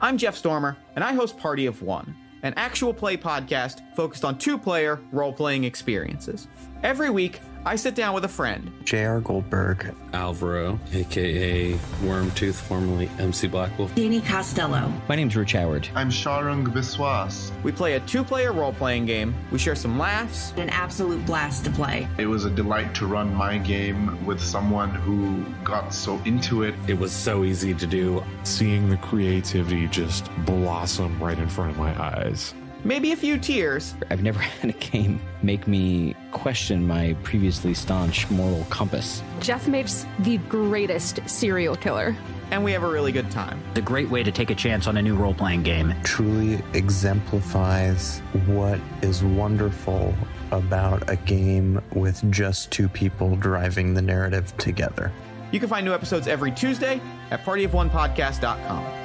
I'm Jeff Stormer, and I host Party of One, an actual play podcast focused on two-player role-playing experiences. Every week, I sit down with a friend. J.R. Goldberg. Alvaro, a.k.a. Wormtooth, formerly MC Blackwolf. Danny Costello. My name's Rich Howard. I'm Sharung Biswas. We play a two-player role-playing game. We share some laughs. An absolute blast to play. It was a delight to run my game with someone who got so into it. It was so easy to do. Seeing the creativity just blossom right in front of my eyes. Maybe a few tears. I've never had a game make me question my previously staunch moral compass. Jeff makes the greatest serial killer. And we have a really good time. It's a great way to take a chance on a new role-playing game. Truly exemplifies what is wonderful about a game with just two people driving the narrative together. You can find new episodes every Tuesday at partyofonepodcast.com.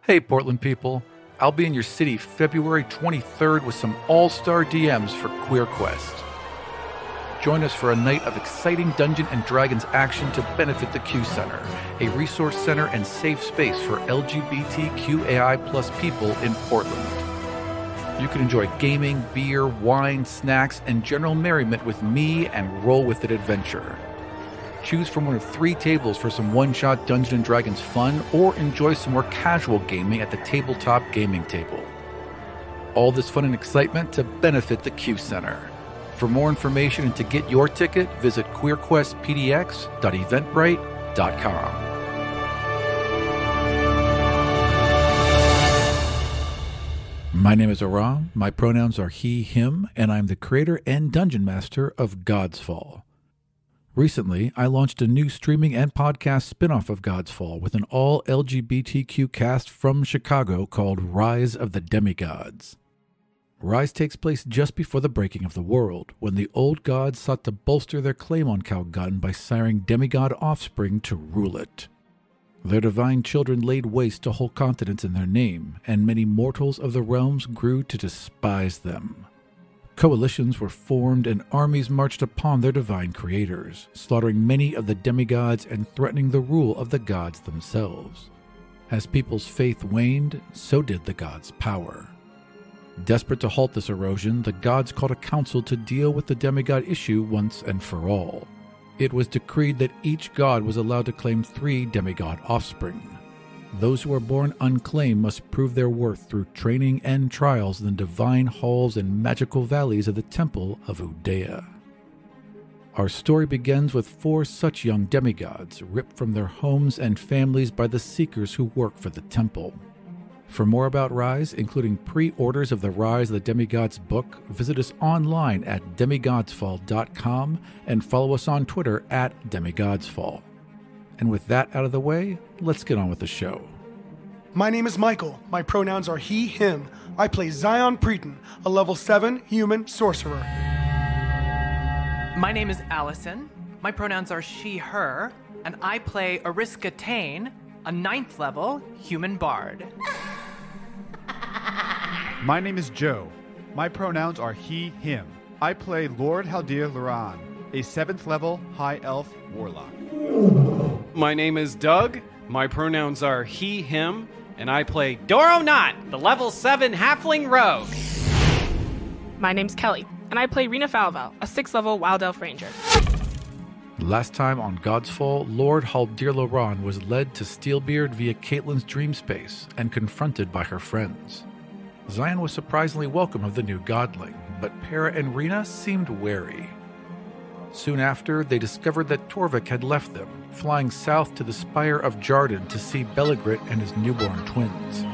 Hey, Portland people. I'll be in your city February 23rd with some all-star DMs for Queer Quest. Join us for a night of exciting Dungeons & Dragons action to benefit the Q Center, a resource center and safe space for LGBTQAI+ people in Portland. You can enjoy gaming, beer, wine, snacks, and general merriment with me and Roll With It adventure. Choose from one of 3 tables for some one-shot Dungeons & Dragons fun, or enjoy some more casual gaming at the tabletop gaming table. All this fun and excitement to benefit the Q Center. For more information and to get your ticket, visit queerquestpdx.eventbrite.com. My name is Aram, my pronouns are he, him, and I'm the creator and dungeon master of Godsfall. Recently, I launched a new streaming and podcast spin-off of Godsfall with an all-LGBTQ cast from Chicago called Rise of the Demigods. Rise takes place just before the breaking of the world, when the old gods sought to bolster their claim on Calgunn by siring demigod offspring to rule it. Their divine children laid waste to whole continents in their name, and many mortals of the realms grew to despise them. Coalitions were formed and armies marched upon their divine creators, slaughtering many of the demigods and threatening the rule of the gods themselves. As people's faith waned, so did the gods' power. Desperate to halt this erosion, the gods called a council to deal with the demigod issue once and for all. It was decreed that each god was allowed to claim 3 demigod offspring. Those who are born unclaimed must prove their worth through training and trials in the divine halls and magical valleys of the Temple of Udea. Our story begins with 4 such young demigods, ripped from their homes and families by the Seekers who work for the Temple. For more about Rise, including pre-orders of the Rise of the Demigods book, visit us online at demigodsfall.com and follow us on Twitter at demigodsfall. And with that out of the way, let's get on with the show. My name is Michael. My pronouns are he, him. I play Xion Praeten, a level 7 human sorcerer. My name is Allison. My pronouns are she, her, and I play Ariska Tane, a 9th level human bard. My name is Joe. My pronouns are he, him. I play Lord Haldir Loran, a 7th level high elf warlock. My name is Doug. My pronouns are he, him, and I play Dorro Knott, the level 7 halfling rogue. My name's Kelly, and I play Rina Falaval, a 6th level wild elf ranger. Last time on Godsfall, Lord Haldir Loran was led to Steelbeard via Caitlyn's dream space and confronted by her friends. Xion was surprisingly welcome of the new godling, but Para and Rina seemed wary. Soon after, they discovered that Torrvic had left them, flying south to the Spire of Jarden to see Belligrit and his newborn twins.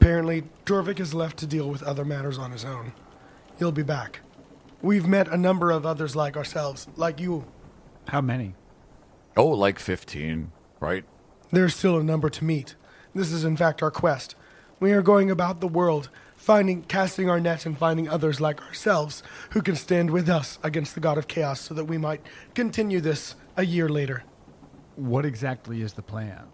Apparently, Torrvic is left to deal with other matters on his own. He'll be back. We've met a number of others like ourselves, like you. How many? Oh, like 15, right? There's still a number to meet. This is in fact our quest. We are going about the world, casting our net and finding others like ourselves who can stand with us against the god of chaos so that we might continue this a year later. What exactly is the plan?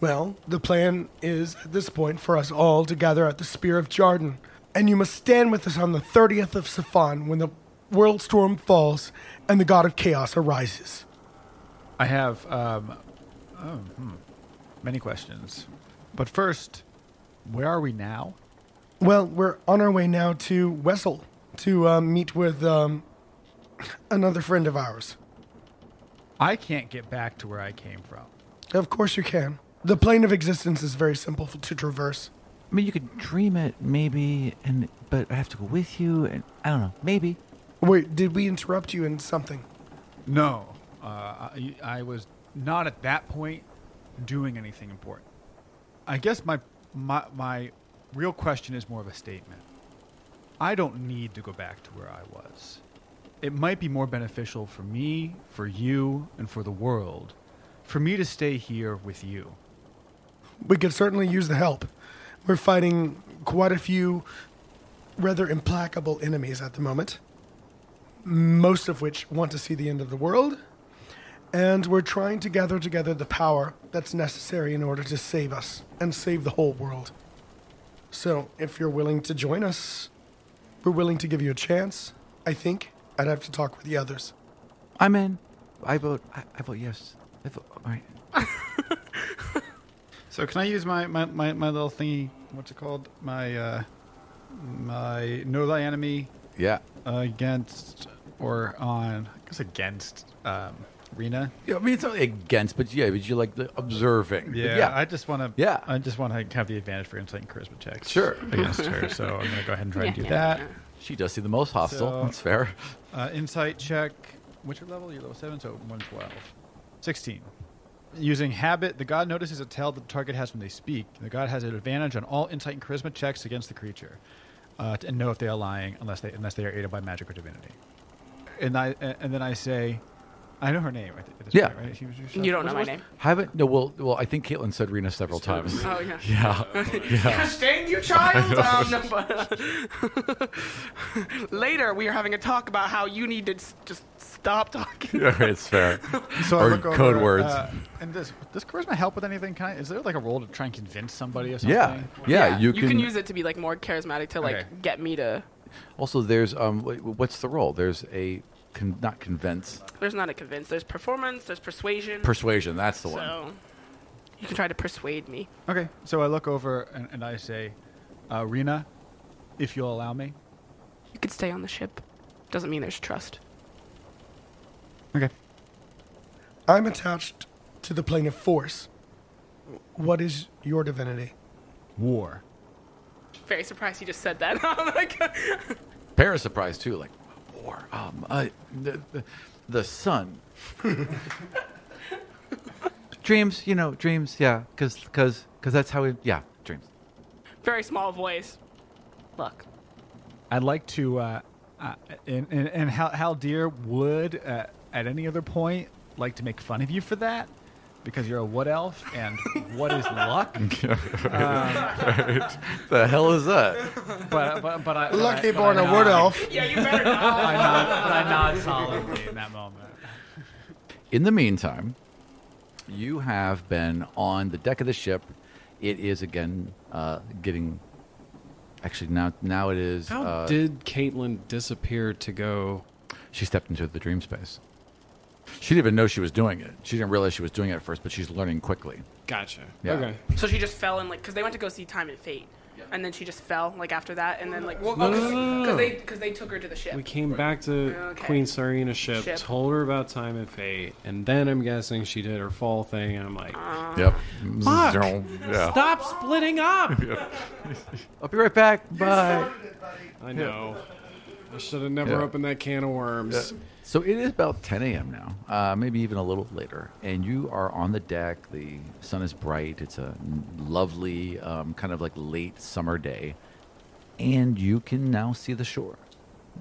Well, the plan is, at this point, for us all to gather at the Spear of Jarden. And you must stand with us on the 30th of Safan when the world storm falls and the god of chaos arises. I have many questions. But first, where are we now? Well, we're on our way now to Wessel to meet with another friend of ours. I can't get back to where I came from. Of course you can. The plane of existence is very simple to traverse. I mean, you could dream it, maybe, but I have to go with you, and I don't know, maybe. Wait, did we interrupt you in something? No. I was not at that point doing anything important. I guess my real question is more of a statement. I don't need to go back to where I was. It might be more beneficial for me, for you, and for the world, for me to stay here with you. We could certainly use the help. We're fighting quite a few rather implacable enemies at the moment, most of which want to see the end of the world, and we're trying to gather together the power that's necessary in order to save us and save the whole world. So, if you're willing to join us, we're willing to give you a chance. I think I'd have to talk with the others. I'm in. I vote yes. I vote, all right. So can I use my little thingy? What's it called? My know thy enemy. Yeah. Against or on? I guess against Rina. Yeah, I mean it's not against, but you like the observing. Yeah. I just want to. Yeah. I just want to have the advantage for insight and charisma checks. Sure. Against her. So I'm going to go ahead and try and do that. She does see the most hostile. So, that's fair. Insight check. What's your level? You're level 7, so 112. 16. Using habit, the god notices a tell that the target has when they speak. The god has an advantage on all insight and charisma checks against the creature, and know if they are lying unless they are aided by magic or divinity. And then I say, I know her name. At this point, right? You don't know my name. Haven't? No. Well, I think Caitlin said Rina several times. Oh yeah. Yeah. Castain, you child. No, but later we are having a talk about how you need to just stop talking. Yeah, it's fair. So or I look code over, words. And does charisma help with anything? Is there like a role to try and convince somebody or something? Yeah. You can use it to be like more charismatic to get me to. Also, there's what's the role? There's a not convince. There's not a convince. There's performance. There's persuasion. Persuasion. That's the one. So you can try to persuade me. Okay. So I look over and I say, Rina, if you'll allow me. You could stay on the ship. Doesn't mean there's trust. Okay. I'm attached to the plane of force. What is your divinity? War. Very surprised you just said that. I'm like, Paris surprised too, like war. The sun. Dreams, dreams, yeah, because that's how we, dreams. very small voice. Look. I'd like to, and Haldir would, at any other point, like to make fun of you for that. Because you're a wood elf, and what is luck? The hell is that? But Lucky born a wood elf. Yeah, you better not. I nod solemnly in that moment. In the meantime, you have been on the deck of the ship. It is again getting. Actually, now it is. How did Caitlin disappear to go? She stepped into the dream space. She didn't even know she was doing it. She didn't realize she was doing it at first, but she's learning quickly. Gotcha. Yeah. Okay. So she just fell in, like, because they went to go see Time and Fate, and then she just fell, like, after that, and then, like, because they took her to the ship. We came back to Queen Sarina's ship, told her about Time and Fate, and then I'm guessing she did her fall thing, and I'm like, yep. Fuck! Yeah. Stop splitting up! I'll be right back. Bye. I know. I should have never opened that can of worms. So it is about 10 a.m. now, maybe even a little later, and you are on the deck. The sun is bright. It's a lovely, kind of like late summer day, and you can now see the shore.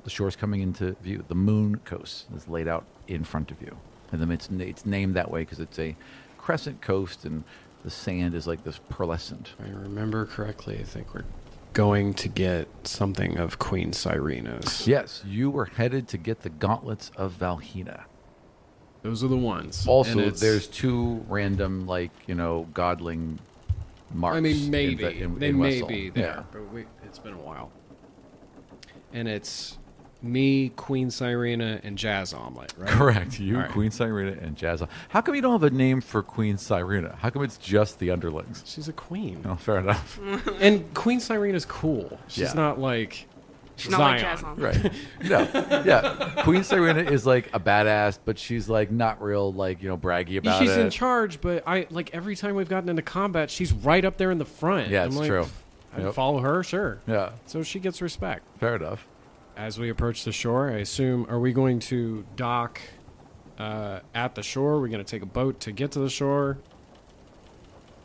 The shore is coming into view. The moon coast is laid out in front of you, and then it's named that way because it's a crescent coast, and the sand is like this pearlescent. If I remember correctly, I think we're going to get something of Queen Cyrena's. Yes, you were headed to get the gauntlets of Valhina. Those are the ones. Also, there's 2 random, godling marks. I mean, maybe. They may Wessel. be there, but it's been a while. And it's me, Queen Cyrena, and Jazz Omelet, right? Correct. You, All right. Queen Cyrena, and Jazz. How come you don't have a name for Queen Cyrena? How come it's just the underlings? She's a queen. Oh, fair enough. And Queen Cyrena's cool. She's not like She's Xion. not like Jazz Omelet. Right. No. Yeah. Queen Cyrena is like a badass, but she's like not real, braggy about it. She's in charge, but every time we've gotten into combat, she's right up there in the front. Yeah, I'm it's like, true. I'd follow her, sure. Yeah. So she gets respect. Fair enough. As we approach the shore, I assume, are we going to dock at the shore? Are we going to take a boat to get to the shore?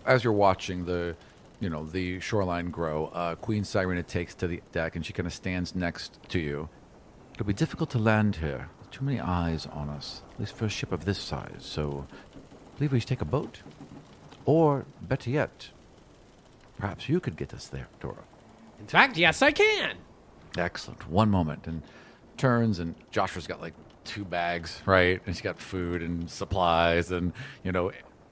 As you're watching the shoreline grow, Queen Cyrena takes to the deck, and she kind of stands next to you. It'll be difficult to land here. There's too many eyes on us, at least for a ship of this size. So, I believe we should take a boat. Or, better yet, perhaps you could get us there, Dorro. In fact, yes, I can. Excellent. One moment, and turns, and Joshua's got 2 bags, right? And she's got food and supplies and,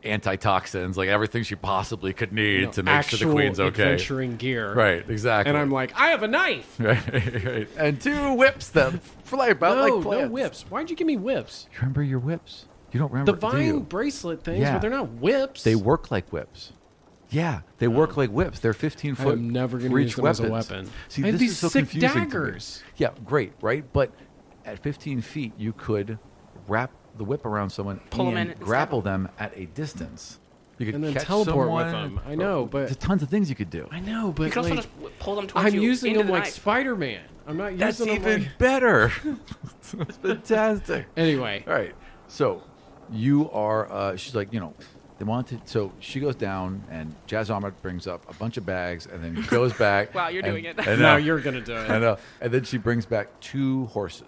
antitoxins, everything she possibly could need to make sure the queen's okay. Adventuring gear. Right, exactly. And I'm like, I have a knife. Right. And 2 whips that fly about like plants. No whips. Why'd you give me whips? You remember your whips? You don't remember, the vine bracelet things, but they're not whips. They work like whips. Yeah, they work like whips. They're 15-foot I'm never going to reach use them weapons. as a weapon. See, I have this these is so sick confusing daggers. To me. Yeah, great, right? But at 15 feet, you could wrap the whip around someone and grapple them at a distance. You could and then catch teleport someone, with them. I know, but there's tons of things you could do. I know, but You can also just pull them towards I'm you using into them the like knife. Spider-Man. I'm not That's using them even like... better. That's fantastic. Anyway. All right. So you are, she's like, they wanted, so she goes down, and Jazz Omelet brings up a bunch of bags, and then goes back. Wow, you're doing it. Now you're going to do it. I know. And then she brings back 2 horses.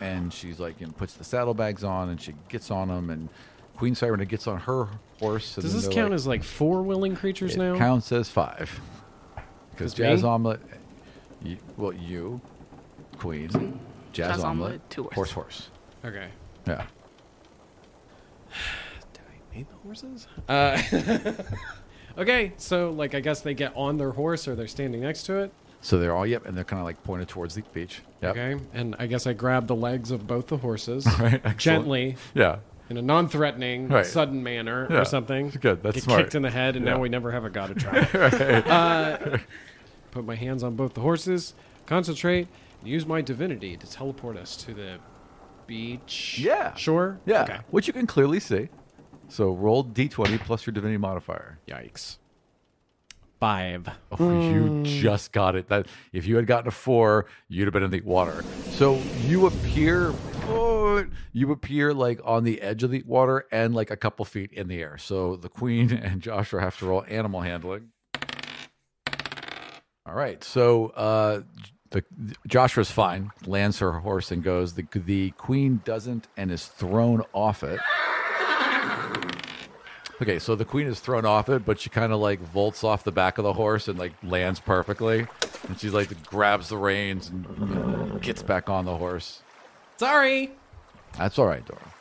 And she's like, puts the saddlebags on, and she gets on them, and Queen Cyrena gets on her horse. And Does this count as 4 willing creatures now? It counts as 5. Because Jazz Omelet, you, Queen, Jazz Omelet, 2 horse. Okay. Yeah. Do I need the horses? Okay, so I guess they get on their horse or they're standing next to it. So they're all, and they're kind of pointed towards the beach. Yep. Okay, and I guess I grab the legs of both the horses right, gently. Yeah. In a non-threatening, sudden manner or something. Good, that's Get smart. kicked in the head, and now we never have a god to try. Put my hands on both the horses, concentrate, and use my divinity to teleport us to the beach. Yeah. Shore? Yeah. Okay. Which you can clearly see. So roll D20 plus your divinity modifier. Yikes. 5. Oh, you just got it. That if you had gotten a 4, you'd have been in the water. So you appear on the edge of the water and a couple feet in the air. So the queen and Joshua have to roll animal handling. All right. So Joshua's fine, lands her horse and goes. The queen doesn't and is thrown off it. Okay, so the queen is thrown off it, but she kind of vaults off the back of the horse and lands perfectly. And she's grabs the reins and gets back on the horse. Sorry. That's all right, Dorro.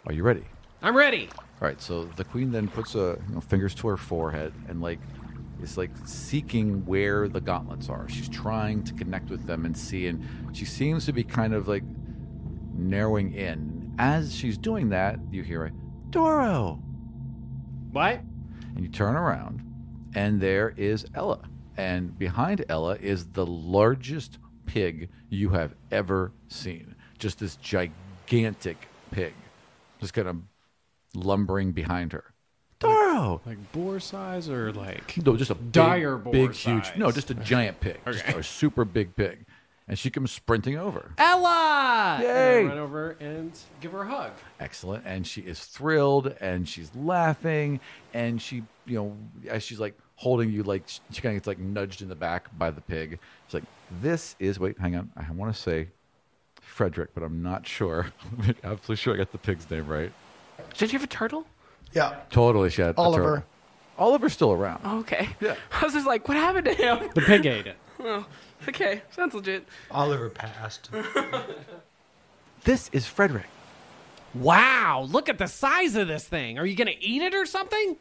Are you ready? I'm ready. All right, so the queen then puts fingers to her forehead and is seeking where the gauntlets are. She's trying to connect with them and see, and she seems to be kind of narrowing in. As she's doing that, you hear a Dorro. What? And you turn around, and there is Ella. And behind Ella is the largest pig you have ever seen. Just this gigantic pig. Just kind of lumbering behind her. Dorro! Boar size or No, just a dire boar big, size? huge. No, just a giant pig. Okay. Just a super big pig. And she comes sprinting over. Ella! Yay! And I run over and give her a hug. Excellent. And she is thrilled and she's laughing. And she, as she's like holding you, like she kind of gets like nudged in the back by the pig. She's like, wait, hang on. I want to say Frederick, but I'm not sure. I'm absolutely sure I got the pig's name right. Did you have a turtle? Yeah. Totally. She had Oliver. A turtle. Oliver's still around. Oh, okay. Yeah. I was just like, what happened to him? The pig ate it. Oh, okay. Sounds legit. Oliver passed. This is Frederick. Wow, look at the size of this thing. Are you going to eat it or something?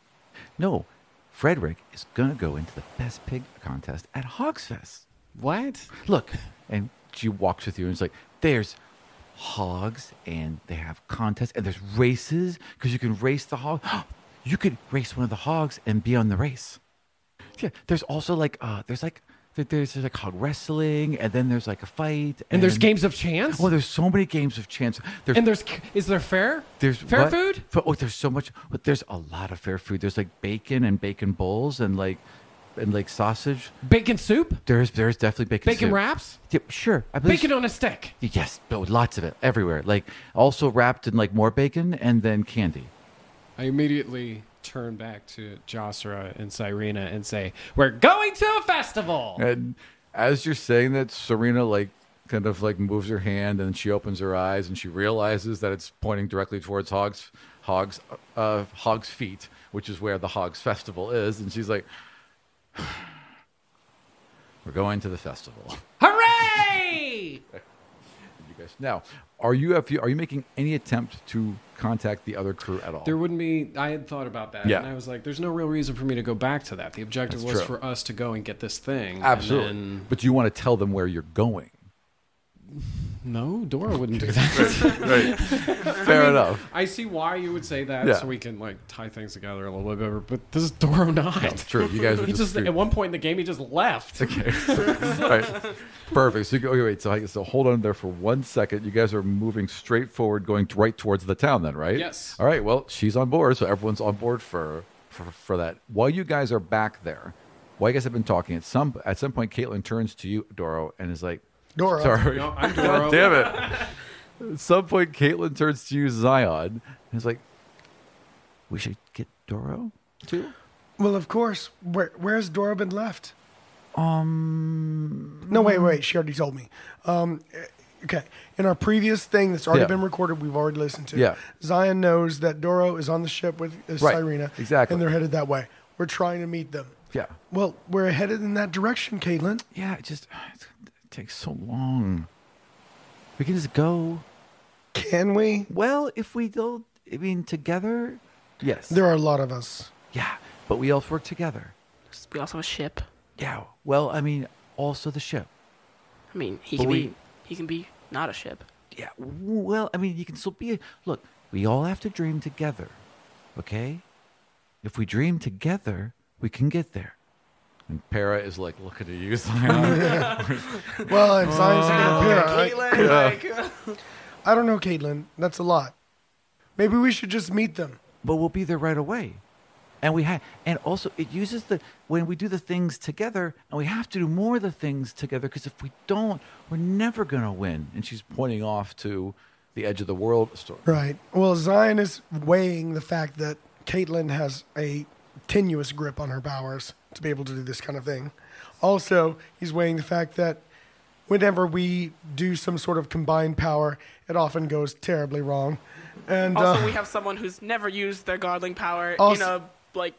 No, Frederick is going to go into the best pig contest at Hogsfest. What? Look, and she walks with you and it's like, there's hogs and they have contests and there's races because you can race the hog. You could race one of the hogs and be on the race. Yeah, there's also there's hog wrestling and then there's like a fight. And there's games of chance? Oh, there's so many games of chance. Is there fair? There's fair food? Oh, there's so much. But there's a lot of fair food. There's like bacon and bacon bowls and sausage. Bacon soup? There's definitely bacon soup. Bacon wraps? Yep, sure. Bacon on a stick? Yes, lots of it everywhere. Like also wrapped in like more bacon and then candy. I immediately turn back to Josra and Cyrena and say, we're going to a festival! And as you're saying that, Serena kind of moves her hand and she opens her eyes and she realizes that it's pointing directly towards Hog's feet, which is where the Hogs Festival is. And she's like, we're going to the festival. Hooray! You guys. Now, are you making any attempt to contact the other crew at all? There wouldn't be. I had thought about that, Yeah. and I was like, "There's no real reason for me to go back to that. The objective That's was true. for us to go and get this thing." Absolutely. And then, But do you want to tell them where you're going? no, Dorro wouldn't do that. Right. Fair enough. I see why you would say that, Yeah. so we can tie things together a little bit better. But this is Dorro not. No, true. You guys were He just at one point in the game he just left. Okay. All right. Perfect. So wait. So hold on there for 1 second. You guys are moving straight forward, going right towards the town. Then, right? Yes. All right. Well, she's on board, so everyone's on board for that. While you guys are back there, while you guys have been talking, at some point, Caitlin turns to you, Dorro, and is like, Dorro. Sorry. No, I'm God Dorro. damn it. At some point, Caitlin turns to you, Xion, and is like, we should get Dorro too? Well, of course. Where's Dorro been left? No, wait. She already told me. Okay. In our previous thing that's already been recorded, we've already listened to. Yeah. Xion knows that Dorro is on the ship with Cyrena. Exactly. And they're headed that way. We're trying to meet them. Yeah. Well, we're headed in that direction, Caitlin. Yeah, it takes so long. We can just go. Can we? Well, if we don't, together, yes. There are a lot of us. Yeah, but we all work together. We also have a ship. Yeah. well, also the ship. I mean, he But can be not a ship. Yeah, well, you can still be. Look, we all have to dream together, okay? If we dream together, we can get there. And Para is like looking at you, Xion. Well, and Zion's looking at Para. Caitlin, I don't know, Caitlin. That's a lot. Maybe we should just meet them. But we'll be there right away. And also it uses when we do the things together, and we have to do more of the things together, because if we don't, we're never going to win. And she's pointing off to the edge of the world store. Right. Well, Xion is weighing the fact that Caitlin has a tenuous grip on her powers to be able to do this kind of thing. Also, he's weighing the fact that whenever we do some sort of combined power, it often goes terribly wrong. And also, we have someone who's never used their godling power in a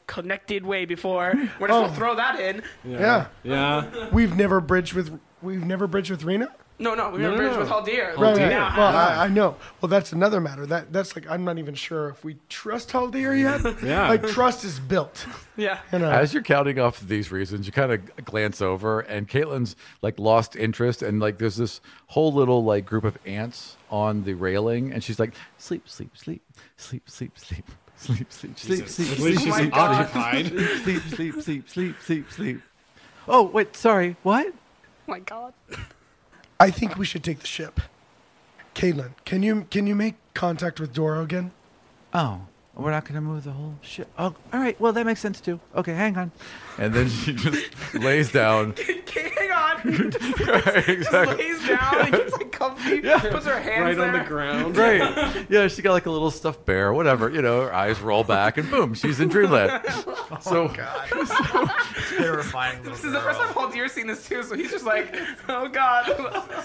connected way before. We're just gonna throw that in. Yeah. We've never bridged with Rina. No, we've never bridged with Haldir. Right. Yeah. Well, I know. Well, that's another matter. That's I'm not even sure if we trust Haldir yet. Yeah. Trust is built. Yeah. As you're counting off these reasons, you kind of glance over, and Caitlin's lost interest, and there's this whole little group of ants on the railing, and she's like, sleep, sleep, sleep, sleep, sleep, sleep. Sleep, sleep, sleep, sleep, At least she's occupied. Sleep, sleep, sleep, sleep, sleep, sleep. Oh, wait, sorry, what? Oh my God. I think we should take the ship. Caitlin, can you make contact with Dorro again? Oh, we're not going to move the whole ship. Oh, all right. Well, that makes sense too. Okay, hang on. And then she just lays down. Hang on. Exactly. Just lays down and gets like comfy, puts her hands Right there. on the ground. Right. Yeah, she got like a little stuffed bear, whatever. You know, her eyes roll back, and boom, she's in dreamland. God. Terrifying. This is the first time Haldir's seen this too, so he's just like, oh god.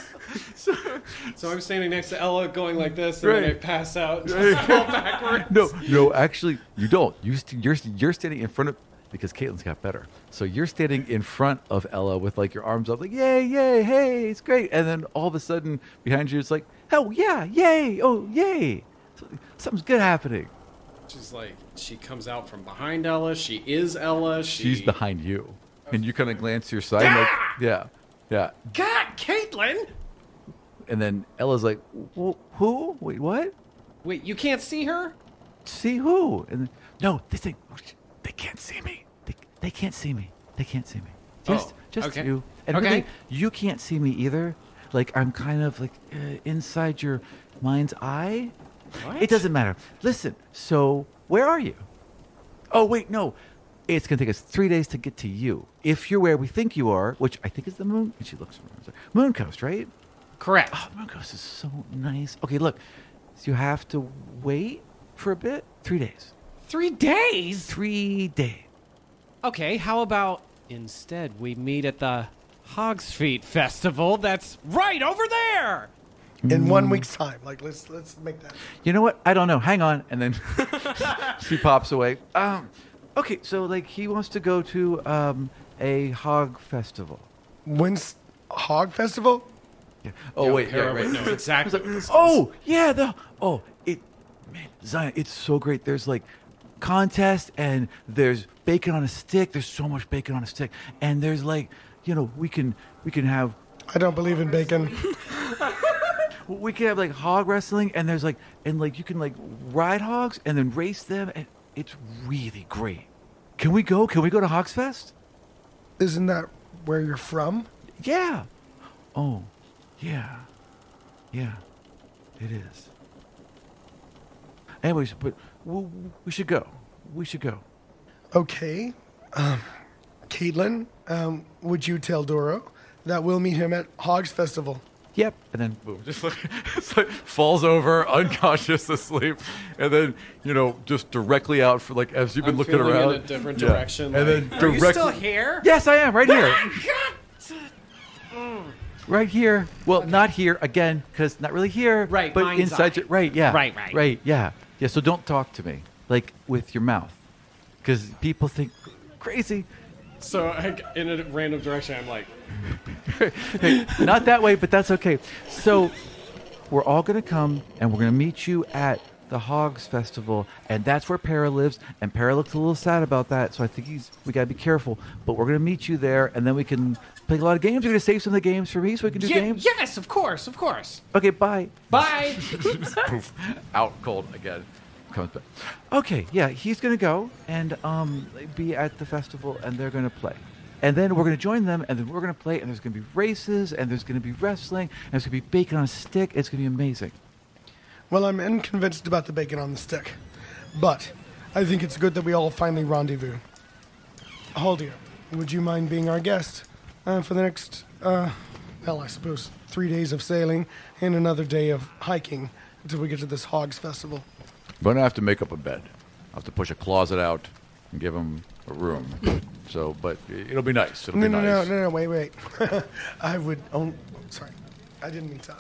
So I'm standing next to Ella going like this, and then I pass out and Right. just fall backwards. No, actually, you don't. You're standing in front of, because Caitlin's got better. So you're standing in front of Ella with like your arms up, like yay, hey, it's great. And then all of a sudden behind you, it's like, oh yeah, yay, oh yay, something's good happening. She's like, she comes out from behind Ella. She is Ella. She's behind you, and you kind of glance to your side, like, yeah. God, Caitlin! And then Ella's like, who? Wait, what? Wait, you can't see her? See who? And then, no, this thing. They can't see me. They can't see me. They can't see me. Just okay. you. And Okay. really, you can't see me either. Like, I'm kind of like inside your mind's eye. What? It doesn't matter. Listen, so where are you? Oh, wait, no. It's going to take us 3 days to get to you. If you're where we think you are, which I think is the moon. And she looks around. Moon Coast, right? Correct. Oh, Moon Coast is so nice. Okay, look. So you have to wait for a bit. 3 days. 3 days? 3 days. Okay, how about instead we meet at the Hog's Feet Festival that's right over there? In 1 week's time. Like, let's make that. You know what? I don't know. Hang on. And then she pops away. Okay, so like he wants to go to a hog festival. When's Hog Festival? Yeah. Oh wait, Hera right. would know exactly. Oh yeah, Xion, it's so great. There's like contest, and there's bacon on a stick. There's so much bacon on a stick, and there's like, we can have. I don't believe in bacon. We can have like hog wrestling, and there's like, you can like ride hogs and then race them, and it's really great. Can we go? Can we go to Hogs Fest? Isn't that where you're from? Yeah. Oh, yeah. Yeah, it is. Anyways, but we should go. We should go. Okay. Caitlin, would you tell Dorro that we'll meet him at Hogs Festival? Yep. And then boom, just like, it's like falls over, unconscious, asleep, and then just directly out for like as you've been looking around in a different direction. and then Are directly. you still here? Yes, I am right here. Right here. Well, not here again, because not really here. Right, but mind's inside. eye. Right. Yeah. Right. Yeah. Yeah. So don't talk to me like with your mouth, because people think crazy. So in a random direction, I'm like, Hey, not that way, but that's okay. So we're all going to come, and we're going to meet you at the Hogs Festival, and that's where Para lives. And Para looks a little sad about that, so I think we got to be careful. But we're going to meet you there, and then we can play a lot of games. You're going to save some of the games for me, so we can do games. Yes, of course. Okay, bye. Bye. Poof, out cold again. Comes back. Okay, yeah, he's going to go and be at the festival, and they're going to play. And then we're going to join them, and then we're going to play, and there's going to be races, and there's going to be wrestling, and there's going to be bacon on a stick. It's going to be amazing. Well, I'm unconvinced about the bacon on the stick, but I think it's good that we all finally rendezvous. Haldir, would you mind being our guest for the next, I suppose 3 days of sailing and another day of hiking until we get to this Hogs Festival? I'm going to have to make up a bed. I'll have to push a closet out and give him a room. So, but it'll be nice. It'll be nice. No, wait. I would sorry. I didn't mean to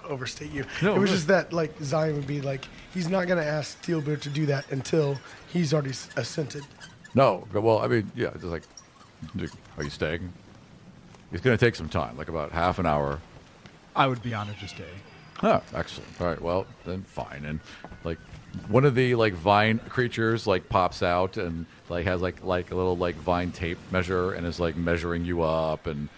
overstate you. No, it was just that, like, Xion would be like, he's not going to ask Steelbeard to do that until he's already assented. No. Well, I mean, yeah, it's like, are you staying? It's going to take some time, like about half an hour. I would be honored to stay. Oh, excellent. All right, well, then fine. And, like, one of the, like, vine creatures, like, pops out and, like, has, like a little, like, vine tape measure and is, like, measuring you up and,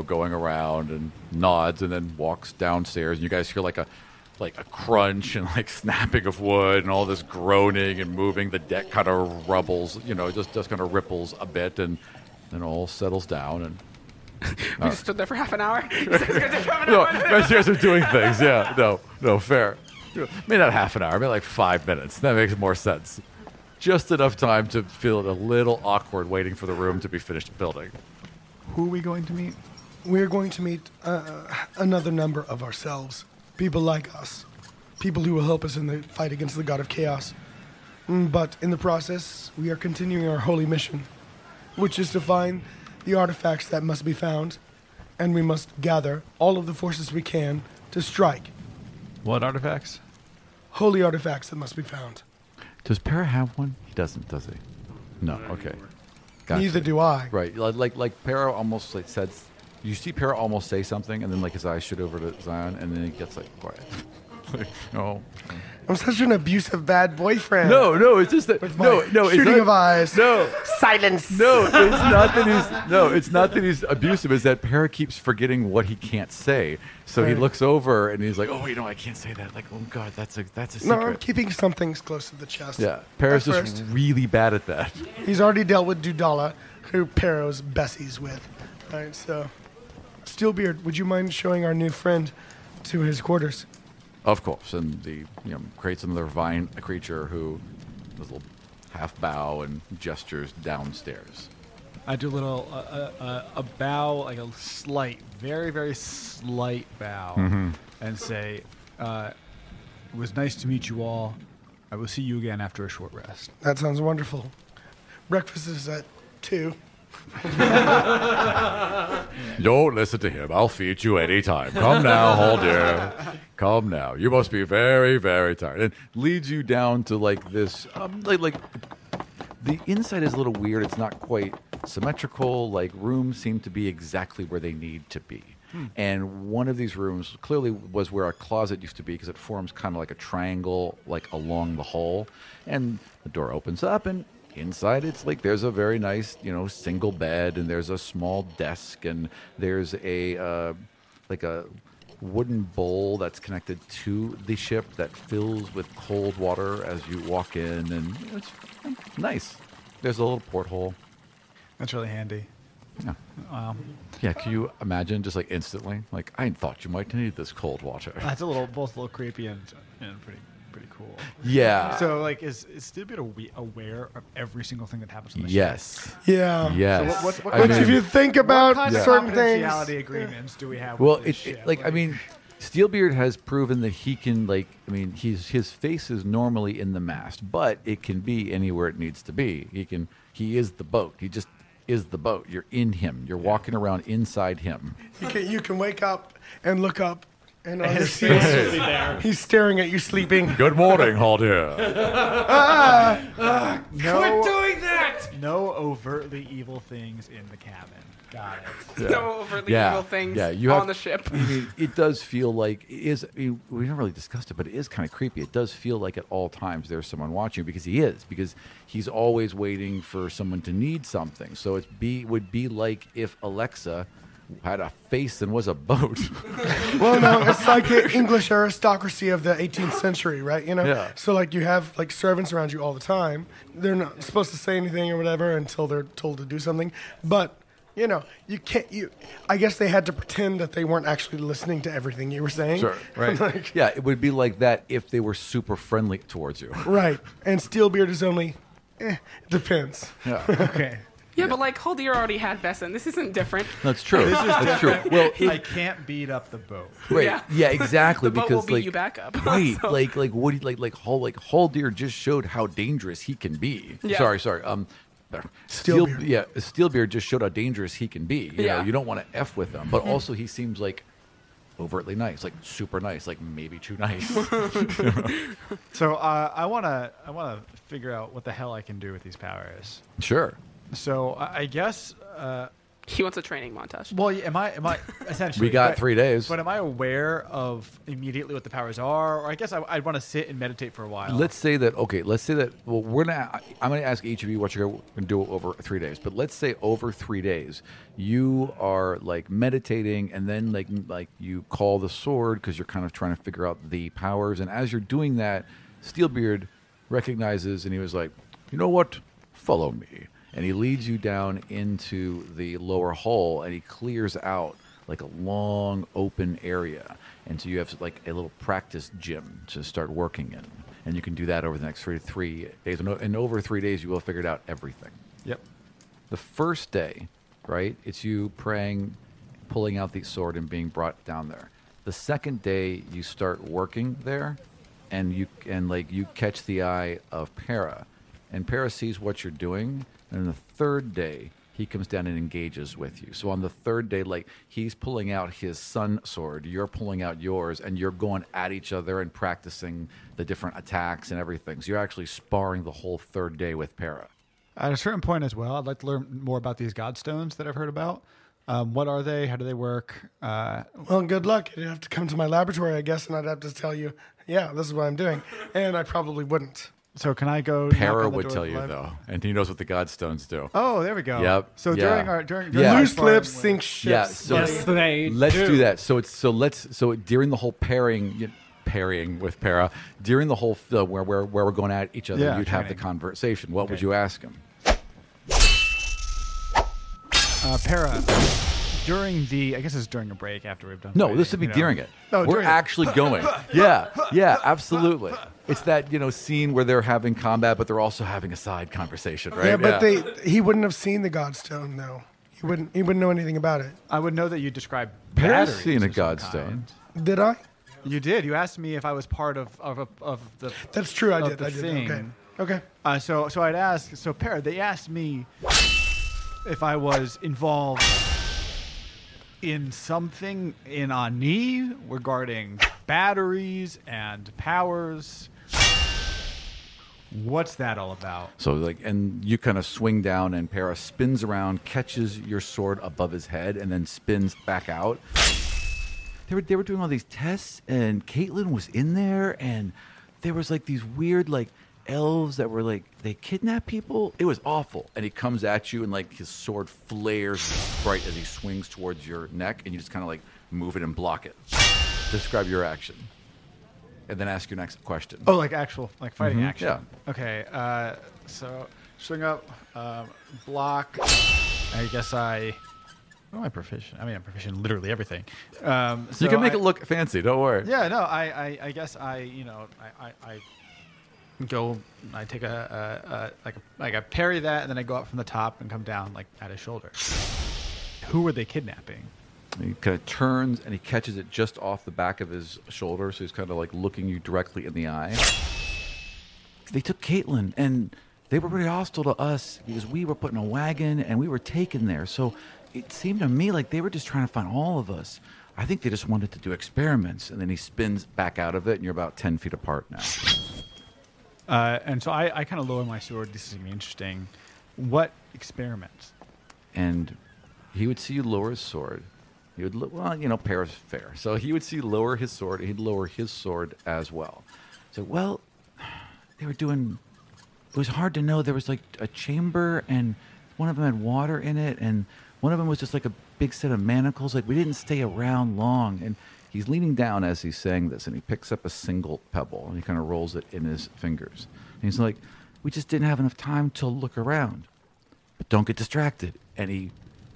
going around and nods and then walks downstairs. And you guys hear, like a crunch and, like, snapping of wood and all this groaning and moving. The deck kind of rubbles, just kind of ripples a bit and then all settles down and... We just stood there for half an hour. No, you guys are doing things. Yeah, no, fair. Maybe not half an hour, maybe like 5 minutes. That makes more sense. Just enough time to feel a little awkward waiting for the room to be finished building. Who are we going to meet? we're going to meet another number of ourselves. People like us. People who will help us in the fight against the god of chaos. But in the process, we are continuing our holy mission, which is to find the artifacts that must be found, and we must gather all of the forces we can to strike. What artifacts? Holy artifacts that must be found. Does Para have one? He doesn't, does he? No. Okay. Gotcha. Neither do I. Right. Like Para almost like said. You see Para almost say something, and then like his eyes shoot over to Xion, and then he gets like quiet. No. I'm such an abusive bad boyfriend. No, it's just that no, shooting it's of eyes. No, silence. No, it's not that he's abusive. It's that Para keeps forgetting what he can't say. So he looks over and he's like, "Oh, wait, no, I can't say that." Like, "Oh God, that's a secret." No, I'm keeping some things close to the chest. Yeah, Para's just really bad at that. He's already dealt with Dudala, who Paro's Bessie's with. All right, so Steelbeard, would you mind showing our new friend to his quarters? Of course, and creates another vine creature who does a little half bow and gestures downstairs. I do a little a bow, like a slight, very very slight bow, and say, "It was nice to meet you all. I will see you again after a short rest." That sounds wonderful. Breakfast is at 2. Don't listen to him. I'll feed you anytime. Come now, Haldir. Come now. You must be very, very tired. And leads you down to like this, like the inside is a little weird. It's not quite symmetrical. Like rooms seem to be exactly where they need to be. And one of these rooms clearly was where a closet used to be because it forms kind of like a triangle, like along the hall. And the door opens up and inside it's like there's a very nice single bed, and there's a small desk, and there's a like a wooden bowl that's connected to the ship that fills with cold water as you walk in, and it's nice. There's a little porthole. That's really handy. Yeah. Yeah, can you imagine just like instantly, like, I thought you might need this cold water. That's both a little creepy and pretty cool. Yeah. So, like, is Steelbeard aware of every single thing that happens on the Yes. ship? Yeah. Yes. So what if you think about certain things? What confidentiality agreements do we have? Well, with this ship? I mean, Steelbeard has proven that he can, his face is normally in the mast, but it can be anywhere it needs to be. He is the boat. He just is the boat. You're in him. You're walking around inside him. You can wake up and look up, and on his his face will be there. He's staring at you sleeping. Good morning, Haldir. Quit doing that! No overtly evil things in the cabin. Got it. Yeah. No overtly evil things on the ship. I mean, it does feel like it is. We haven't really discussed it, but it is kind of creepy. It does feel like at all times there's someone watching because he's always waiting for someone to need something. So would be like if Alexa had a face and was a boat. Well, no, it's like the English aristocracy of the 18th century, right? Yeah. So like you have like servants around you all the time. They're not supposed to say anything or whatever until they're told to do something. But you can't. I guess they had to pretend that they weren't actually listening to everything you were saying. Sure. Right. Yeah, it would be like that if they were super friendly towards you. Right. And Steelbeard is only, it depends. Yeah. Okay. Yeah, but like Haldir already had Besson. This isn't different. That's true. This is That's true. different. Well, I can't beat up the boat. Right. Yeah, exactly. The boat because will beat you back up. Right. So- Like Haldir just showed how dangerous he can be. Yeah. Sorry. Steelbeard. Steelbeard just showed how dangerous he can be. You know, Yeah. you don't want to F with him, but also he seems like overtly nice, like super nice, like maybe too nice. So I wanna figure out what the hell I can do with these powers. Sure. So I guess. He wants a training montage. Well, am I essentially? We got 3 days. But am I aware of immediately what the powers are? Or I guess I'd want to sit and meditate for a while. Let's say that. Well, I'm gonna ask each of you what you're gonna do over 3 days. But let's say over 3 days, you are like meditating, and then like you call the sword because you're kind of trying to figure out the powers. And as you're doing that, Steelbeard recognizes, and he was like, "You know what? Follow me." And he leads you down into the lower hall, and he clears out like a long open area. And so you have like a little practice gym to start working in. And you can do that over the next 3 days. And over 3 days, you will have figured out everything. Yep. The first day, right, it's you praying pulling out the sword and being brought down there. The second day you start working there, and you catch the eye of Para, and Para sees what you're doing, and the third day he comes down and engages with you. So on the third day, like, he's pulling out his sun sword, you're pulling out yours, and you're going at each other and practicing the different attacks and everything. So you're actually sparring the whole third day with Para. At a certain point as well, I'd like to learn more about these godstones that I've heard about. What are they? How do they work? Well, good luck. You'd have to come to my laboratory, I guess, and I'd have to tell you, yeah, this is what I'm doing. And I probably wouldn't. So can I go? Para would tell you, though, and he knows what the godstones do. Oh, there we go. Yep. So during loose lips sink ships. Yeah. So Yes, they let's do. do that. So during the whole pairing with Para, during the whole where we're going at each other, you'd have the conversation. What would you ask him? Para, during I guess it's during a break after we've done. No, fighting, this would be during it. Oh, we're during it. actually going. Yeah, absolutely. It's that scene where they're having combat, but they're also having a side conversation, right? Yeah, but he wouldn't have seen the godstone though. He wouldn't know anything about it. I would know that you described Para's batteries seen a of some godstone. kind. Did I? You did. You asked me if I was part of the. That's true. I of did. the thing. Okay. So I'd ask. So Para, they asked me if I was involved in something in Ani regarding batteries and powers. What's that all about? So and you kind of swing down, and Para spins around, catches your sword above his head, and then spins back out. They were doing all these tests, and Caitlin was in there, and there was these weird elves that were they kidnap people. It was awful. And he comes at you, and his sword flares bright as he swings towards your neck, and you just kind of move it and block it. Describe your action, and then ask your next question. Oh, actual fighting action. Yeah. Okay. So swing up, block. I guess I. What am I proficient? I mean, I'm proficient in literally everything. So you can make it look fancy. Don't worry. Yeah. No. I guess I go. I take a parry that, and then I go up from the top and come down at his shoulder. Who were they kidnapping? He kind of turns and he catches it just off the back of his shoulder, so he's kind of looking you directly in the eye. They took Caitlin, and they were pretty hostile to us because we were put in a wagon and we were taken there. So it seemed to me like they were just trying to find all of us. I think they just wanted to do experiments. And then he spins back out of it, and you're about 10 feet apart now. And so I kind of lower my sword. This is going to be interesting. What experiments? And he would see you lower his sword. He would, Para's fair. So he would see you lower his sword. He'd lower his sword as well. So, they were doing... It was hard to know. There was a chamber, and one of them had water in it, and one of them was just a big set of manacles. We didn't stay around long. And he's leaning down as he's saying this, and he picks up a single pebble, and he kind of rolls it in his fingers. And he's like, we just didn't have enough time to look around. But don't get distracted. And he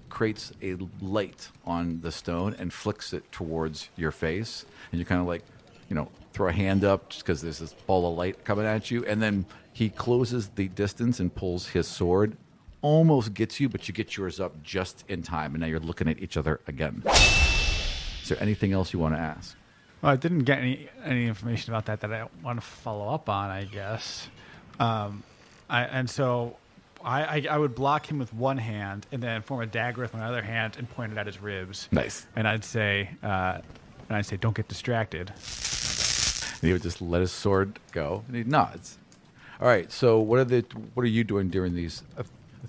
creates a light on the stone and flicks it towards your face. And you kind of throw a hand up just because there's this ball of light coming at you. And then he closes the distance and pulls his sword. Almost gets you, but you get yours up just in time. And now you're looking at each other again. Is there anything else you want to ask? Well, I didn't get any information about that I want to follow up on, I guess. I would block him with one hand and then form a dagger with my other hand and point it at his ribs. Nice. And I'd say, don't get distracted. And he would just let his sword go, and he nods. All right. So what are you doing during these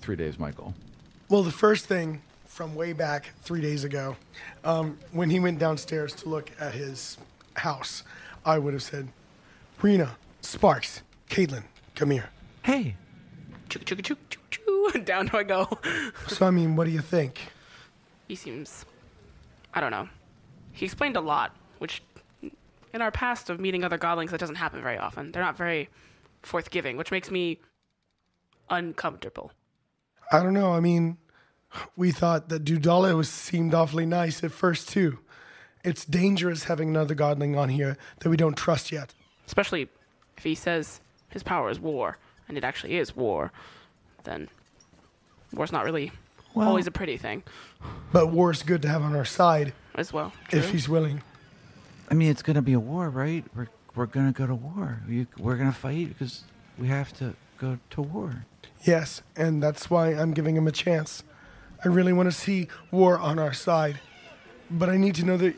3 days, Michael? Well, the first thing from way back 3 days ago, when he went downstairs to look at his house, I would have said, Rina, Sparks, Caitlin, come here. Hey. Choo choo choo choo choo. Down do I go. So, what do you think? He seems, I don't know. He explained a lot, which in our past of meeting other godlings, that doesn't happen very often. They're not very forthgiving, which makes me uncomfortable. I don't know. We thought that Dudala seemed awfully nice at first, too. It's dangerous having another godling on here that we don't trust yet. Especially if he says his power is war, and it actually is war, then war's not really Well, always a pretty thing. But war's good to have on our side. As well. If True. he's willing. I mean, it's going to be a war, right? We're going to go to war. We're going to fight because we have to go to war. Yes, and that's why I'm giving him a chance. I really want to see war on our side. But I need to know that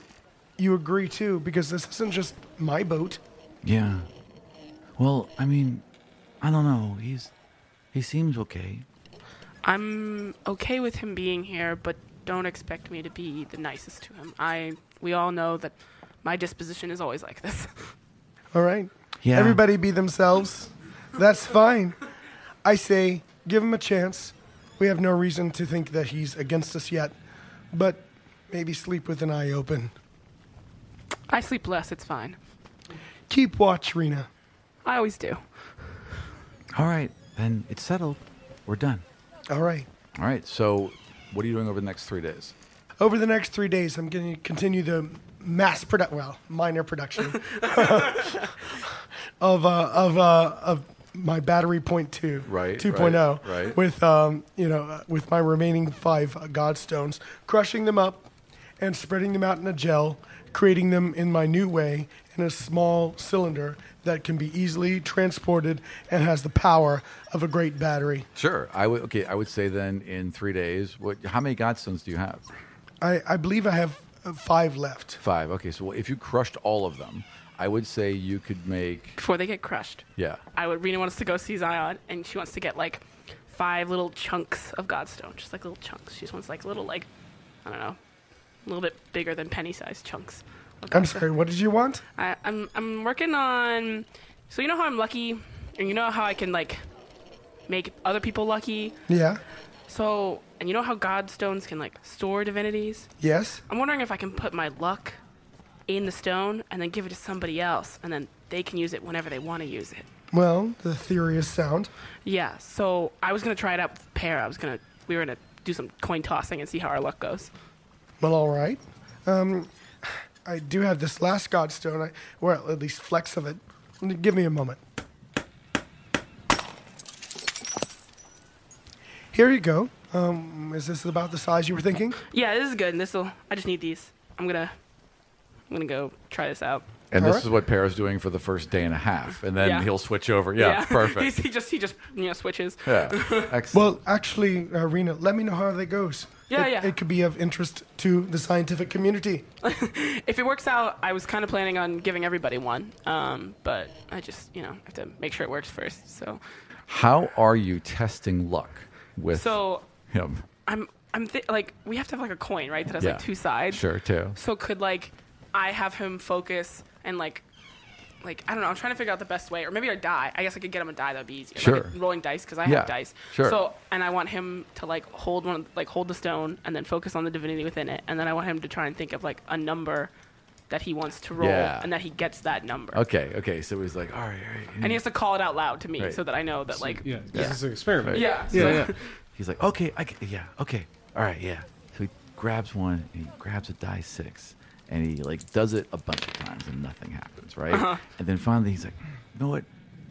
you agree too, because this isn't just my boat. Yeah. Well, I mean, I don't know. He seems okay. I'm okay with him being here, but don't expect me to be the nicest to him. We all know that my disposition is always like this. All right. Yeah. Everybody be themselves. That's fine. I say, give him a chance. We have no reason to think that he's against us yet, but maybe sleep with an eye open. I sleep less, it's fine. Keep watch, Rina. I always do. All right, then it's settled. We're done. All right. All right. So, what are you doing over the next 3 days? Over the next 3 days, I'm going to continue the minor production of my battery point 2, Right, 2.0, right. with my remaining 5 godstones, crushing them up and spreading them out in a gel, creating them in my new way in a small cylinder that can be easily transported and has the power of a great battery. Sure. I would say then in 3 days. How many godstones do you have? I believe I have 5 left. 5. Okay. So if you crushed all of them, I would say you could make. Before they get crushed. Yeah. Rina wants to go see Xion, and she wants to get like 5 little chunks of godstone, just like little chunks. She just wants like little, like, I don't know, a little bit bigger than penny-sized chunks. I'm sorry, what did you want? I'm working on. So you know how I'm lucky, and you know how I can like make other people lucky. Yeah. So, and you know how godstones can like store divinities. Yes. I'm wondering if I can put my luck in the stone and then give it to somebody else, and then they can use it whenever they want to use it. Well, the theory is sound. Yeah. So I was gonna try it out with Para. We were gonna do some coin tossing and see how our luck goes. Well, all right. I do have this last godstone, or at least flecks of it. Give me a moment. Here you go. Is this about the size you were thinking? Yeah, this is good. And I just need these. I'm gonna go try this out. And this is what Para's doing for the first day and a half, and then he'll switch over. Yeah. Perfect. he just switches. Yeah. Excellent. Well, actually, Rina, let me know how that goes. Yeah. It could be of interest to the scientific community. If it works out, I was kind of planning on giving everybody one, but I just have to make sure it works first. So, how are you testing luck with him? We have to have like a coin, right? That has like 2 sides. Sure, too. So could I have him focus and like I don't know. I'm trying to figure out the best way, or maybe a die. I guess I could get him a die. That'd be easier. Sure. Like rolling dice because I have dice. Sure. So and I want him to hold the stone and then focus on the divinity within it, and then I want him to try and think of a number that he wants to roll, and that he gets that number. Okay. So he's like, all right. And he has to call it out loud to me so that I know that this is an experiment. Right. Yeah. He's like, okay, okay, all right, yeah. So he grabs one, and he grabs a die 6. And he does it a bunch of times and nothing happens, right? Uh-huh. And then finally he's like, you know what?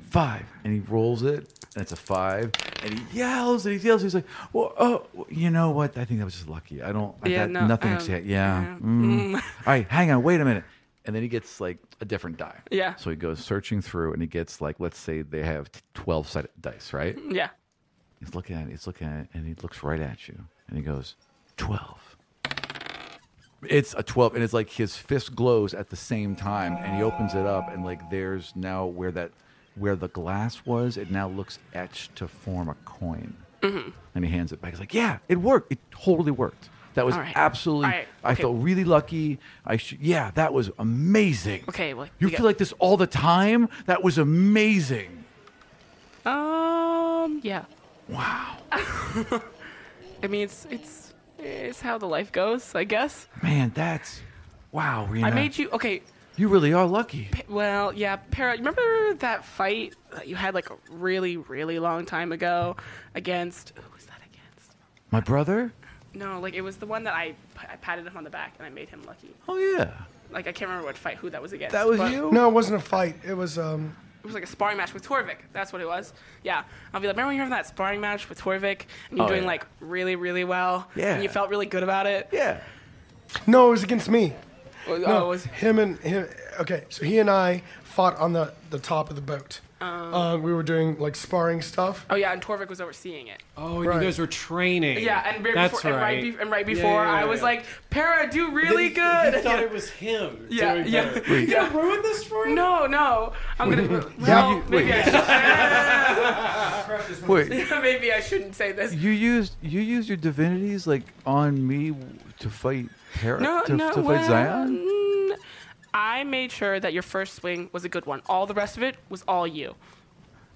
5. And he rolls it, and it's a 5. And he yells. He's like, well, you know what? I think that was just lucky. Nothing actually. All right, hang on, wait a minute. And then he gets a different die. Yeah. So he goes searching through, and he gets let's say they have 12-sided dice, right? Yeah. He's looking at it, and he looks right at you, and he goes, 12. It's a 12, and it's his fist glows at the same time, and he opens it up, and there's now where the glass was, it now looks etched to form a coin. Mm-hmm. And he hands it back. He's like, yeah, it worked. It totally worked. That was absolutely. Right. I felt really lucky. That was amazing. Okay, you feel like this all the time? That was amazing. Yeah. Wow. I mean, it's how the life goes, I guess. Man, wow, Rina. I made you okay. You really are lucky. Well, yeah, Para. You remember that fight that you had a really, really long time ago against? Who was that against? My brother? No, it was the one that I patted him on the back and I made him lucky. Oh yeah. I can't remember what fight. Who that was against? That was you? No, it wasn't a fight. It was was like a sparring match with Torrvic. That's what it was. Yeah. I'll be like, remember when you were having that sparring match with Torrvic and you're doing like really, really well? Yeah. And you felt really good about it? Yeah. No, it was against me. Oh, No, it was him. Okay, so he and I fought on the top of the boat. We were doing like sparring stuff. Oh yeah, and Torrvic was overseeing it. Oh, Right. you guys were training. Yeah, and That's before, right. and right Yeah, before, yeah, I was yeah. like, "Para, do really good." You thought it was him. Yeah, doing yeah. better. You yeah. gonna ruin this for him? No. I'm gonna. Yeah, maybe Wait. maybe I shouldn't say this. You used your divinities like on me to fight to fight Xion? I made sure that your first swing was a good one. All the rest of it was all you.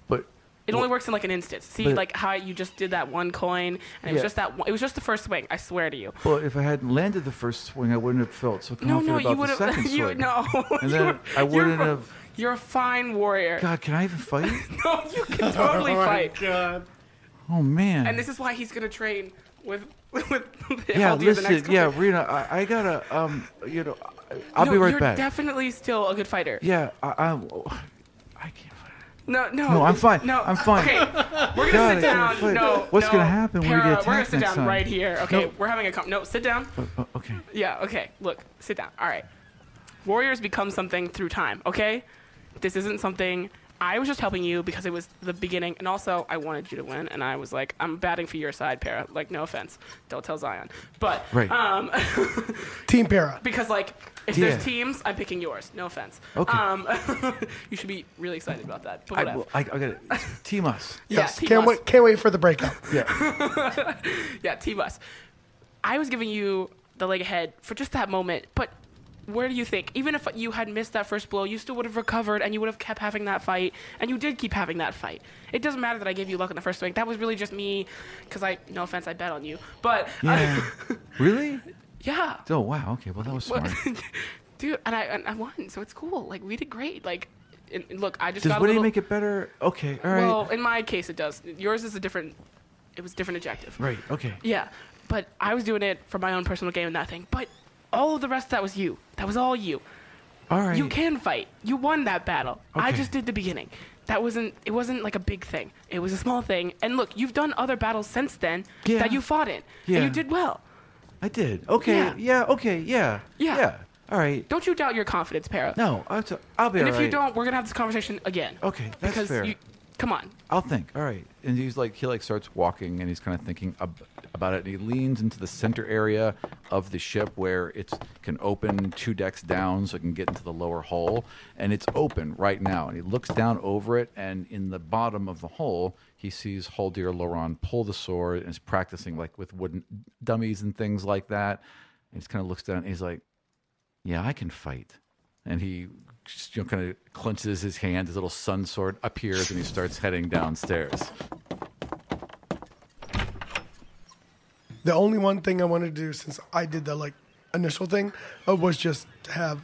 But it only works in like an instance. See, but- like how you just did that one coin, and it was Yeah. just that. It was just the first swing. I swear to you. Well, if I hadn't landed the first swing, I wouldn't have felt so confident No, you about would the have. second swing. No, And then I wouldn't have. You're a fine warrior. God, can I even fight? No, you can totally fight. God. Oh man. And this is why he's gonna train with Yeah, Haldir the listen. next Yeah, couple. Rina, I gotta. I'll No, be right you're back. definitely still a good fighter. Yeah, I can't. No. No, I'm fine. No, I'm fine. Okay, we're God, gonna I sit can't down. fight. No, What's no. gonna happen when we Para, get We're gonna attacked sit next down time? right here. Okay, No. we're having a no. Sit down. Okay. Yeah. Okay. Look, sit down. All right. Warriors become something through time. Okay. This isn't something. I was just helping you because it was the beginning, and also I wanted you to win, and I was like, I'm batting for your side, Para. Like, no offense, don't tell Xion, but Right. Team Para. because like if Yeah. there's teams, I'm picking yours. No offense. Okay. You should be really excited about that. But I whatever. got it. Team us. Yes, Team can't us. wait for the breakout. Yeah. Yeah, team us. I was giving you the leg ahead for just that moment, but where do you think? Even if you had missed that first blow, you still would have recovered and you would have kept having that fight, and you did keep having that fight. It doesn't matter that I gave you luck in the first swing. That was really just me, because no offense, I bet on you. But Yeah. Really? yeah, Oh wow. Okay. Well, that was smart. dude, and I won, so it's cool. Like we did great. Like, and look, I just Does got a winning little. make it better? Okay. All right. Well, in my case, it does. Yours is a different. It was a different objective. Right. Okay. Yeah, but I was doing it for my own personal game and that thing. But all of the rest, that was you. That was all you. All right. You can fight. You won that battle. I Okay. just did the beginning. It wasn't like a big thing. It was a small thing. And look, you've done other battles since then Yeah. that you fought in. Yeah. And you did well. I did. Okay. Yeah. Yeah. Okay. Yeah. Yeah. Yeah. All right. Don't you doubt your confidence, Para. No, I'll be And all if you right. don't, we're going to have this conversation again. Okay, that's because fair. Come on. I'll think. All right. And he starts walking, and he's kind of thinking about it. And he leans into the center area of the ship where it can open 2 decks down, so it can get into the lower hull. And it's open right now. And he looks down over it, and in the bottom of the hull, he sees Haldir Loran pull the sword and is practicing like with wooden dummies and things like that. And he just kind of looks down, and he's like, "Yeah, I can fight." And he kind of clenches his hand. His little sun sword appears, and he starts heading downstairs. The only one thing I wanted to do since I did the initial thing was just to have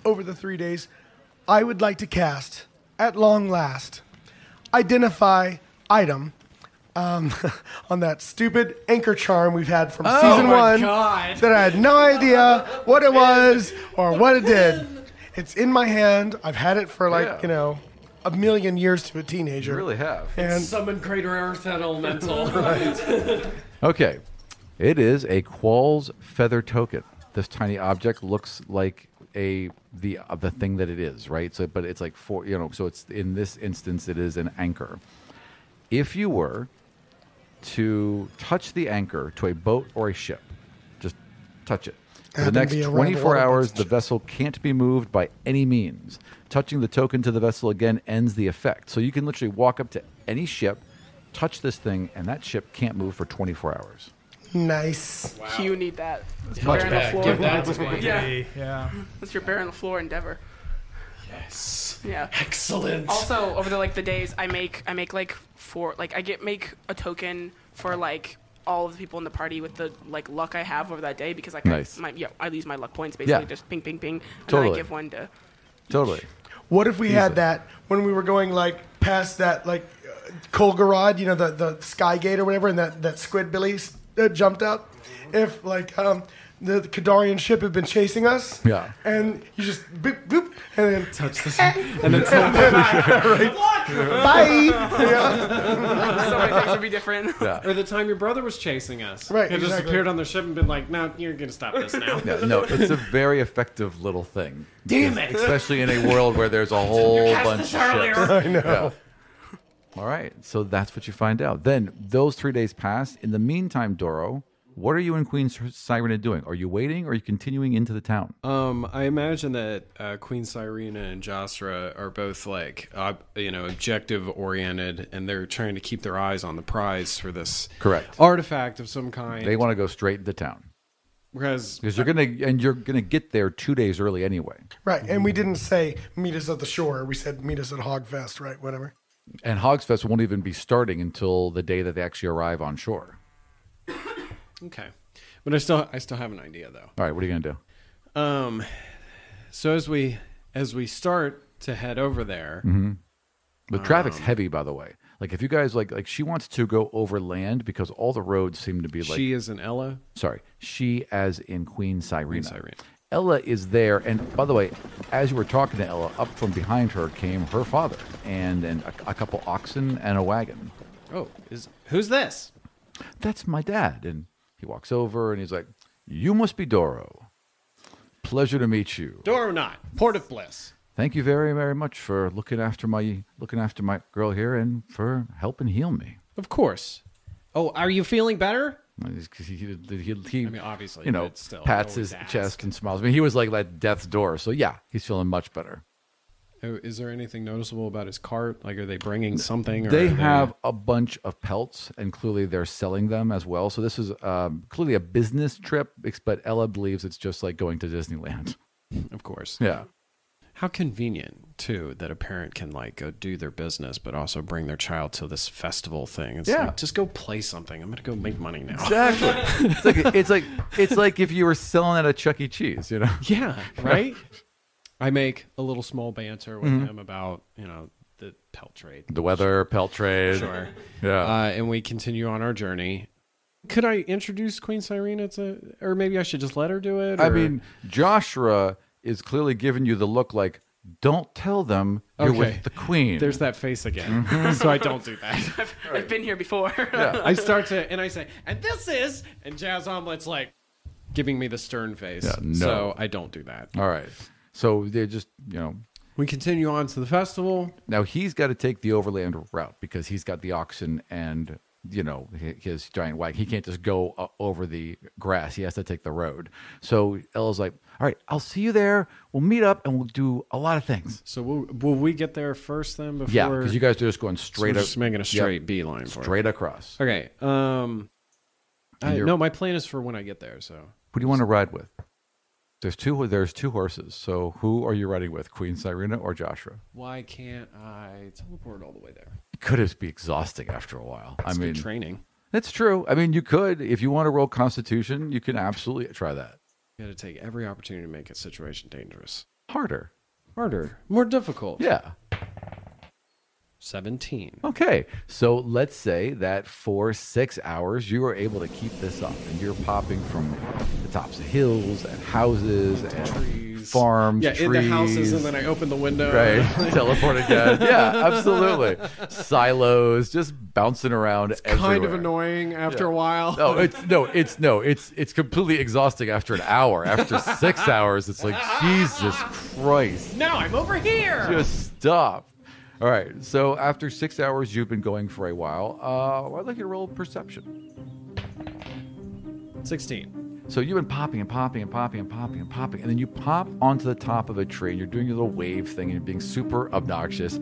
over the 3 days, I would like to cast at long last identify item on that stupid anchor charm we've had from season 1 God. that I had no idea what it was or what it did. It's in my hand. I've had it for a million years to a teenager. You really have. And Summon Greater Earth Elemental. Okay. It is a Qual's feather token. This tiny object looks like the thing that it is, right? So, but it's like so it's in this instance, it is an anchor. If you were to touch the anchor to a boat or a ship, just touch it. For the next 24 hours, the vessel can't be moved by any means. Touching the token to the vessel again ends the effect. So you can literally walk up to any ship, touch this thing, and that ship can't move for 24 hours. Nice. Wow. You need that. That's Much bear on better. the floor. Give that to me. Yeah. That's your bear on the floor endeavor. Yes. Yeah. Excellent. Also, over the days, I make like 4 make a token for all of the people in the party with the luck I have over that day because Nice. I lose my luck points basically Yeah. just ping ping ping and Totally. then I give one to Totally. What if we had that when we were going past that Kolgarad, the Sky Gate or whatever, and that Squidbilly jumped out. If like the Kadarian ship had been chasing us, Yeah. and you just boop boop, and then touch the and then right. Bye. So many things would be different. Or the time your brother was chasing us. Right, He just exactly. appeared on the ship and been like, "No, you're gonna stop this now." Yeah, no, it's a very effective little thing. Damn it. Especially in a world where there's a whole bunch of ships. I know. Yeah. All right, so that's what you find out. Then those 3 days pass. In the meantime, Dorro, what are you and Queen Cyrena doing? Are you waiting or are you continuing into the town? I imagine that Queen Cyrena and Josra are both like, objective oriented, and they're trying to keep their eyes on the prize for this Correct. artifact of some kind. They want to go straight into town. Because you're gonna get there 2 days early anyway. Right, and we didn't say meet us at the shore. We said meet us at Hogfest, right? Whatever. And Hogsfest won't even be starting until the day that they actually arrive on shore. Okay, but I still have an idea though. All right, what are you gonna do? So as we start to head over there, The traffic's heavy, by the way. Like if you guys like she wants to go overland because all the roads seem to be like. She is an Ella. Sorry, she as in Queen Cyrena. Ella is there, and by the way, as you were talking to Ella, up from behind her came her father and a couple oxen and a wagon. Oh, who's this? That's my dad. And he walks over and he's like, "You must be Dorro. Pleasure to meet you. Dorro Knott, Port of Bliss. Thank you very, very much for looking after my girl here and for helping heal me." Of course. Oh, are you feeling better? He I mean, obviously, you know, but still, pats his chest and smiles. I mean, he was like at death's door. So yeah, he's feeling much better. Oh, is there anything noticeable about his cart? Like, are they bringing something? Or They have a bunch of pelts, and clearly they're selling them as well. So this is clearly a business trip, but Ella believes it's just like going to Disneyland. Of course. Yeah. How convenient, too, that a parent can like go do their business, but also bring their child to this festival thing. It's Yeah. like, just go play something. I'm going to go make money now. Exactly. it's like if you were selling at a Chuck E. Cheese, you know? Yeah, right? I make a little small banter with him about, the pelt trade. The weather, pelt trade. Sure. Yeah. And we continue on our journey. Could I introduce Queen Cyrena to, or maybe I should just let her do it? I or- mean, Joshua is clearly giving you the look like, don't tell them you're Okay. with the queen. There's that face again. So I don't do that. I've been here before. I start to, and I say, and this is, and Jazz Omelet's like giving me the stern face. Yeah, no. So I don't do that. All right. So they're just, We continue on to the festival. Now he's got to take the overland route because he's got the oxen and, his giant wagon. He can't just go over the grass. He has to take the road. So Ella's like, all right, I'll see you there. We'll meet up and we'll do a lot of things. So will we get there first then? Before? Yeah, because you guys are just going straight So we're up. just making a straight beeline for it. Straight across. Okay. No, my plan is for when I get there. So Who do you want to ride with? There's two horses. So who are you riding with, Queen Cyrena or Joshua? why can't I teleport all the way there? It could just be exhausting after a while. It's good training. That's true. I mean, you could, if you want to roll Constitution, you can absolutely try that. You got to take every opportunity to make a situation dangerous. Harder, more difficult. Yeah. 17. Okay, so let's say that for 6 hours you are able to keep this up, and you're popping from the tops of hills and houses and trees. farms, Yeah, trees. into houses, and then I open the window. Right, teleport again. Yeah, absolutely. Silos, just bouncing around everywhere. Kind of annoying after a while. It's completely exhausting after an hour. After 6 hours, it's like, Jesus Christ. Now I'm over here. Just stop. All right, so after 6 hours, you've been going for a while. I'd like you to roll perception. 16. So you've been popping and popping and popping and popping and popping, and then you pop onto the top of a tree, and you're doing your little wave thing, and you're being super obnoxious,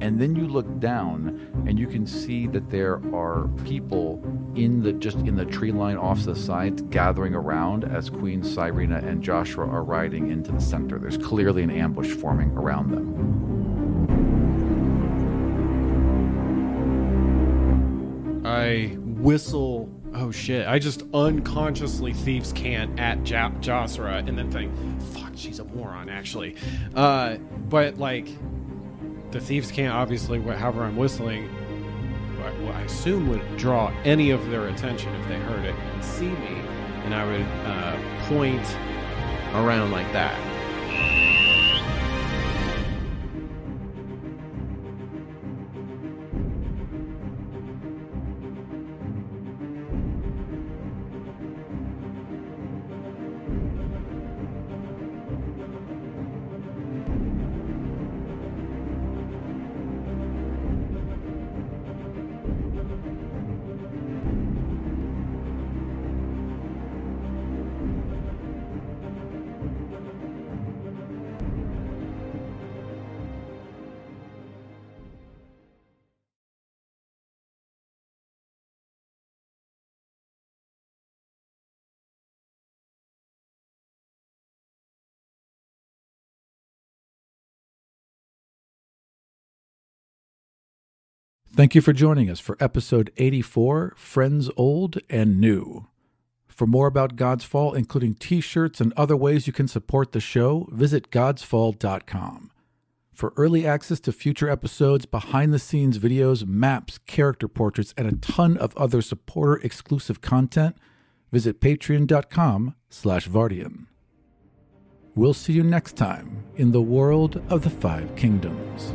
and then you look down, and you can see that there are people in the tree line off to the side gathering around as Queen Cyrena and Joshua are riding into the center. There's clearly an ambush forming around them. I whistle. Oh shit! I just unconsciously thieves' cant at Josra, and then think, "Fuck, she's a moron." Actually, but like the thieves' cant, obviously, however I'm whistling, what I assume would draw any of their attention if they heard it and see me, and I would point around like that. Thank you for joining us for episode 84, Friends Old and New. For more about Godsfall, including t-shirts and other ways you can support the show, visit godsfall.com. For early access to future episodes, behind-the-scenes videos, maps, character portraits, and a ton of other supporter-exclusive content, visit patreon.com/Vartian. We'll see you next time in the world of the Five Kingdoms.